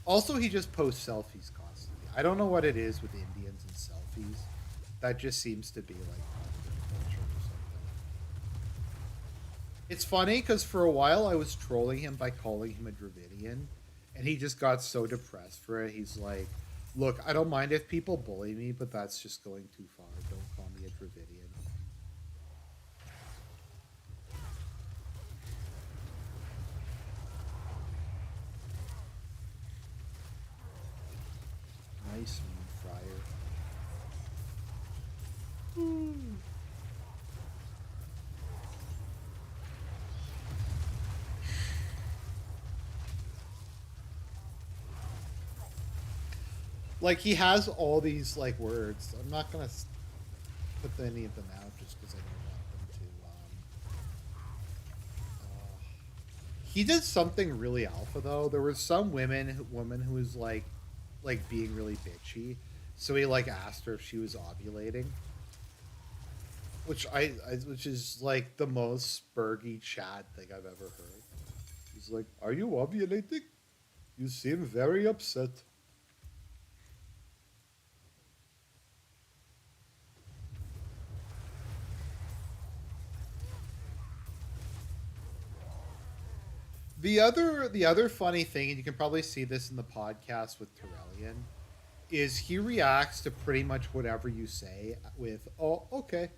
Also, he just posts selfies constantly. I don't know what it is with Indians and selfies. That just seems to be like part of their culture or something. It's funny because for a while I was trolling him by calling him a Dravidian, and he just got so depressed for it. He's like, "Look, I don't mind if people bully me, but that's just going too far. Don't call me a Dravidian." Nice meat fryer. Like he has all these like words. I'm not gonna put any of them out just because I don't want them to. He did something really alpha though. There was some woman who was like being really bitchy, so he like asked her if she was ovulating, which is like the most spurgy Chad thing I've ever heard. He's like, "Are you ovulating? You seem very upset." The other funny thing, and you can probably see this in the podcast with Terrellian, is he reacts to pretty much whatever you say with "Oh, okay."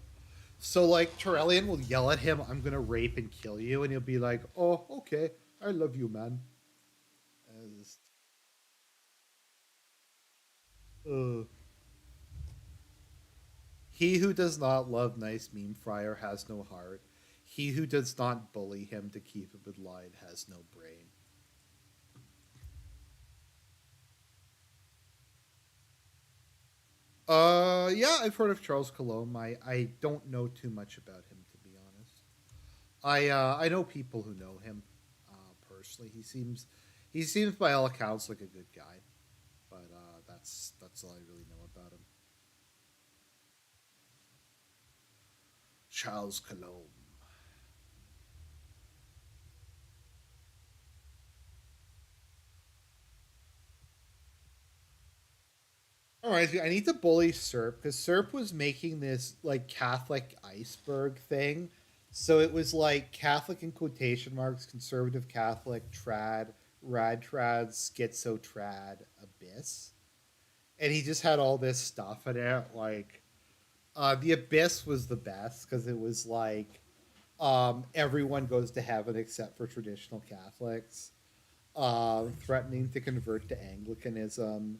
So like Terrellian will yell at him, "I'm gonna rape and kill you," and he'll be like, "Oh, okay, I love you, man." Just, uh, he who does not love nice meme fryer has no heart. He who does not bully him to keep him in line has no brain. Yeah, I've heard of Charles Colomb. I don't know too much about him to be honest. I know people who know him personally. He seems by all accounts like a good guy, but that's all I really know about him. Charles Colomb. All right, I need to bully Serp because Serp was making this like Catholic iceberg thing. So it was like Catholic in quotation marks, conservative Catholic, trad, rad trad, schizo trad, abyss. And he just had all this stuff in it. Like the abyss was the best because it was like everyone goes to heaven except for traditional Catholics. Threatening to convert to Anglicanism,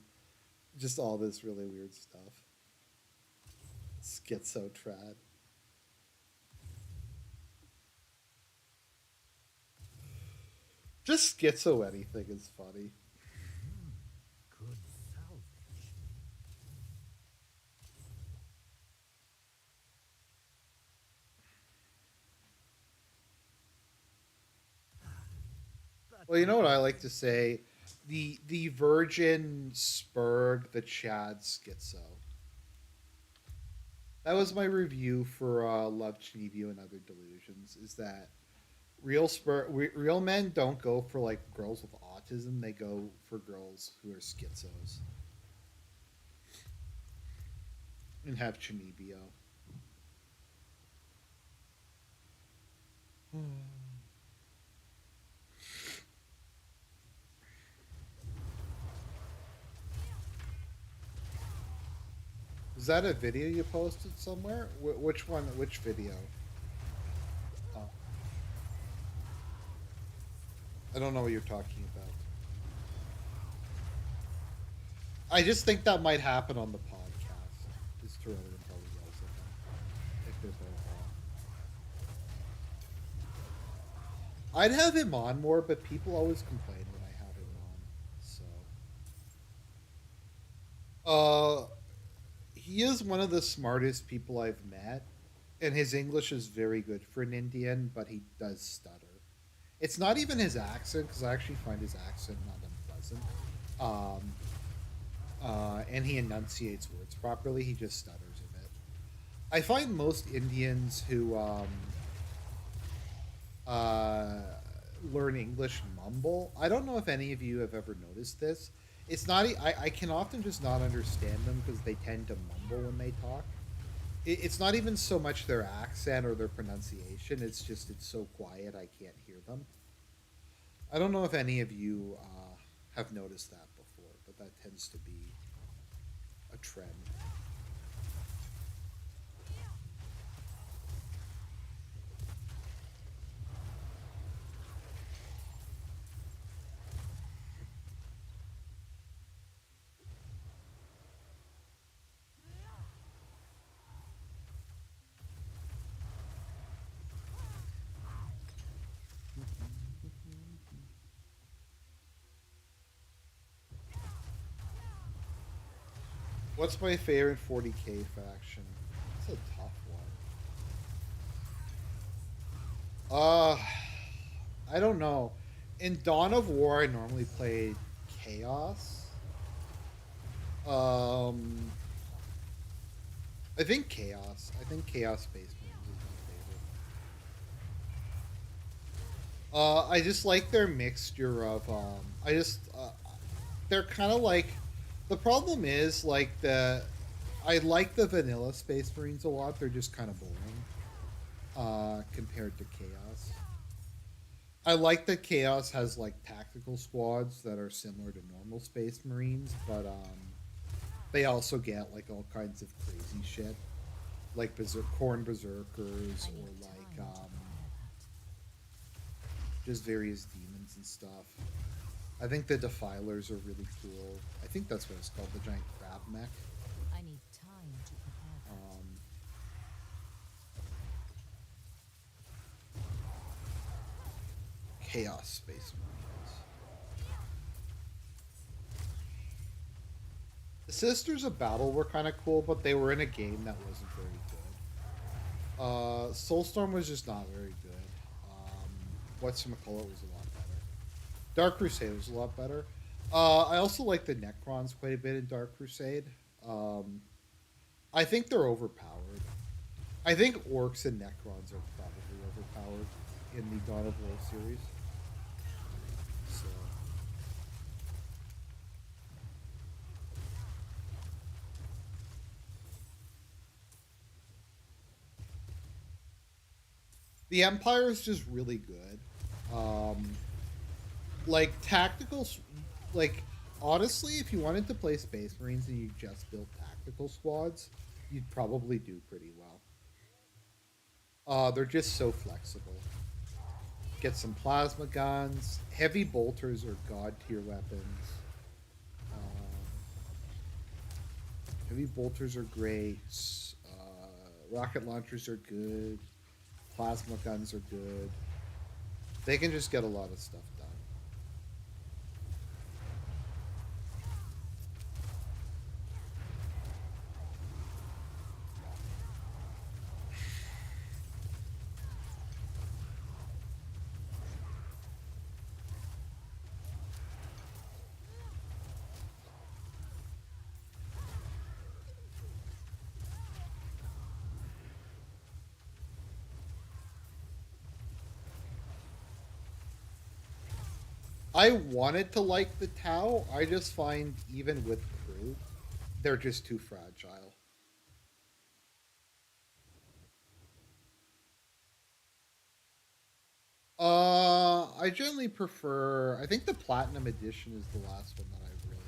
just all this really weird stuff. Schizo trad. Just schizo anything is funny. Good salvage. That Well, you know might what be I like to say? The Virgin Spurg, the Chad Schizo. That was my review for Love Chineview and Other Delusions. Is that real men don't go for like girls with autism. They go for girls who are schizos and have Chinevio. Is that a video you posted somewhere? Which one? Which video? Oh, I don't know what you're talking about. I just think that might happen on the podcast. This Tyrolean probably yells at them if they're both on. I'd have him on more, but people always complain when I have him on. So, he is one of the smartest people I've met, and his English is very good for an Indian, but he does stutter. It's not even his accent because I actually find his accent not unpleasant. And he enunciates words properly. He just stutters a bit. I find most Indians who uh, learn English mumble. I don't know if any of you have ever noticed this. It's not. I can often just not understand them because they tend to mumble when they talk. It's not even so much their accent or their pronunciation. It's just it's so quiet I can't hear them. I don't know if any of you have noticed that before, but that tends to be a trend. What's my favorite 40k faction? It's a tough one. I don't know. In Dawn of War, I normally played Chaos. Um, I think Chaos. I think Chaos Space Marines is my favorite. I just like their mixture of. I just. They're kind of like. The problem is like the. I like the vanilla Space Marines a lot. They're just kind of boring. Compared to Chaos. I like that Chaos has like tactical squads that are similar to normal Space Marines, but they also get like all kinds of crazy shit, like corn berserkers or like just various demons and stuff. I think the defilers are really cool. I think that's what it's called, the giant crab mech. I need time to prepare that. Chaos Space Marines. The Sisters of Battle were kind of cool, but they were in a game that wasn't very good. Soulstorm was just not very good. Whatchamacallit was a lot better. Dark Crusade was a lot better. I also like the Necrons quite a bit in Dark Crusade. I think they're overpowered. I think Orcs and Necrons are probably overpowered in the Dawn of War series. So. The Empire is just really good. Like tactical, like honestly, if you wanted to play Space Marines and you just built tactical squads, you'd probably do pretty well. They're just so flexible. Get some plasma guns. Heavy bolters are god tier weapons. Um, Heavy bolters are great. Rocket launchers are good. Plasma guns are good. They can just get a lot of stuff done. I wanted to like the Tau. I just find even with crew, they're just too fragile. I generally prefer. I think the Platinum Edition is the last one that I've really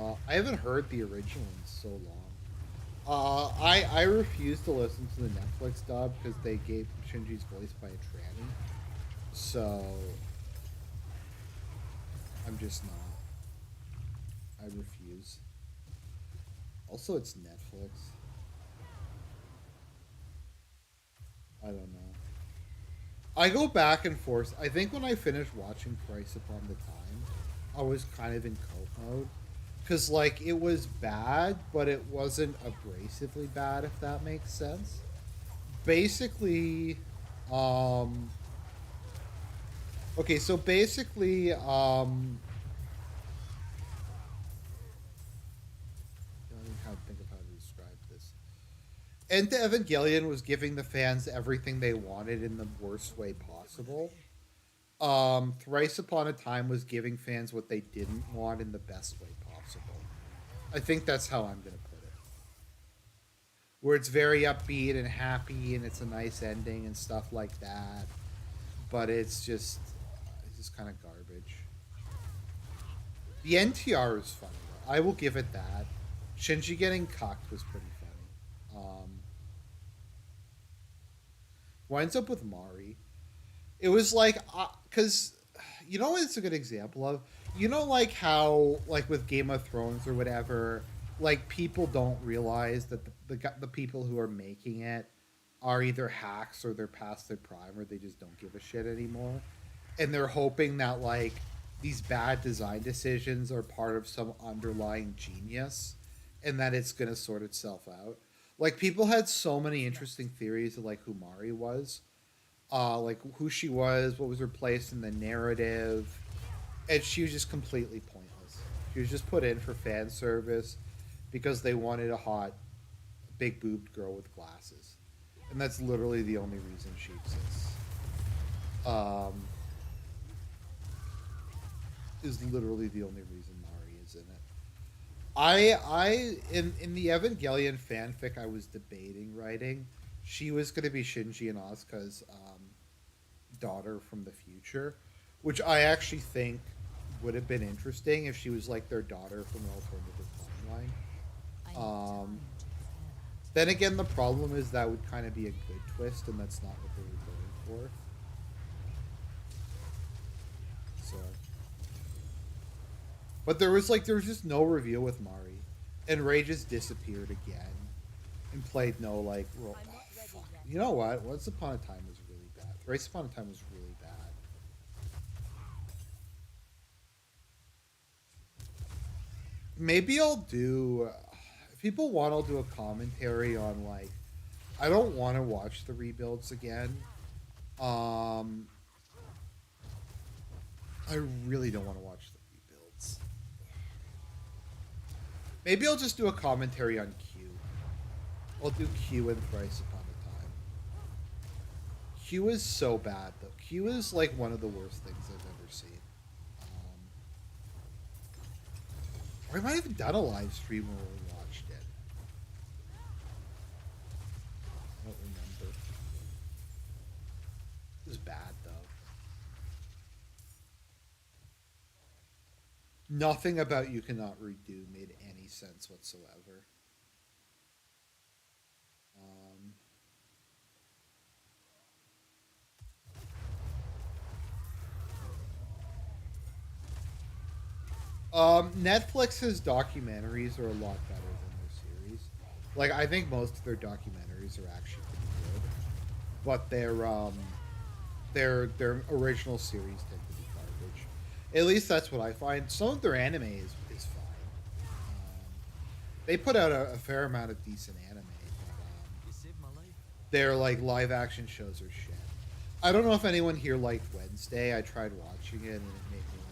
heard. I haven't heard the original in so long. I refuse to listen to the Netflix dub because they gave Shinji's voice by a tranny. So I'm just not. I refuse. Also, it's Netflix. I don't know. I go back and forth. I think when I finished watching Thrice Upon the Time, I was kind of in cope mode. Because, like, it was bad, but it wasn't abrasively bad, if that makes sense. Basically, um... okay, so basically, I don't know how to think of how to describe this. End to Evangelion was giving the fans everything they wanted in the worst way possible. Thrice Upon a Time was giving fans what they didn't want in the best way possible. I think that's how I'm gonna put it. Where it's very upbeat and happy, and it's a nice ending and stuff like that. But it's just kind of garbage. The NTR is funny though. I will give it that. Shinji getting cucked was pretty funny. Winds up with Mari. It was like, because you know what it's a good example of? You know, like how, like with Game of Thrones or whatever, like people don't realize that the people who are making it are either hacks or they're past their prime or they just don't give a shit anymore. And they're hoping that, like, these bad design decisions are part of some underlying genius and that it's going to sort itself out. Like, people had so many interesting theories of, like, who Mari was, like who she was, what was her place in the narrative, and she was just completely pointless. She was just put in for fan service because they wanted a hot, big boobed girl with glasses, and that's literally the only reason she exists. Um, is literally the only reason Mari is in it. In the Evangelion fanfic I was debating writing, she was going to be Shinji and Asuka's daughter from the future, which I actually think would have been interesting if she was like their daughter from an alternative timeline. I need Um, time to prepare that. then again, the problem is that would kind of be a good twist, and that's not what they were going for. So, but there was just no reveal with Mari, and Ray just disappeared again, and played no like role. I'm Oh, not ready fuck. yet. You know what? Once Upon a Time was really bad. Thrice Upon a Time was really bad. Maybe I'll do. If people want, I'll do a commentary on like. I don't want to watch the rebuilds again. Um, I really don't want to watch the rebuilds. Maybe I'll just do a commentary on Q. I'll do Q and Thrice Upon a Time. Q is so bad though. Q is like one of the worst things I've ever seen. Or I might have done a live stream where we watched it. I don't remember. It was bad though. Nothing about You Cannot Redo made any sense whatsoever. Netflix's documentaries are a lot better than their series. Like I think most of their documentaries are actually pretty good, but their original series tend to be garbage. At least that's what I find. Some of their anime is fine. They put out a fair amount of decent anime, but You saved my life. their like live action shows are shit. I don't know if anyone here liked Wednesday. I tried watching it and it made me want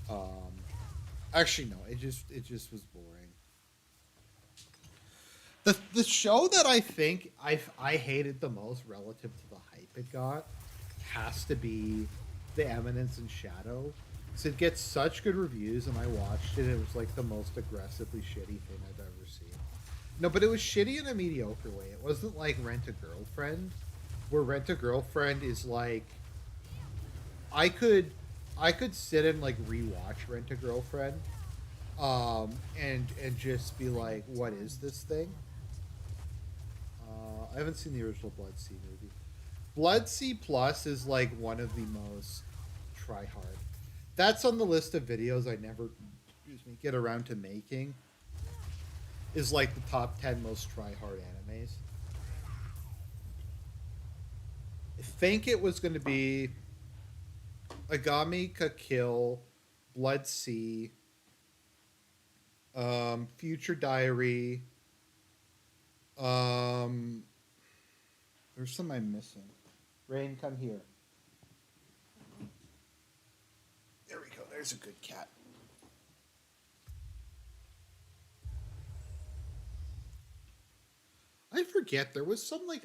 to vomit. Actually, no, it just was boring. The show that I think I hated the most relative to the hype it got has to be The Eminence in Shadow. So it gets such good reviews, and I watched it. It was like the most aggressively shitty thing I've ever seen. No, but it was shitty in a mediocre way. It wasn't like Rent a Girlfriend, where Rent a Girlfriend is like I could sit and like rewatch Rent a Girlfriend, and just be like, what is this thing? I haven't seen the original Blood Sea movie. Blood Sea Plus is like one of the most try hard. That's on the list of videos I never, excuse me, get around to making. Is like the top 10 most try hard animes. I think it was going to be Agami Ka Kill, Blood Sea, Future Diary. There's some I'm missing. Rain, come here. There we go. There's a good cat. forget there was some like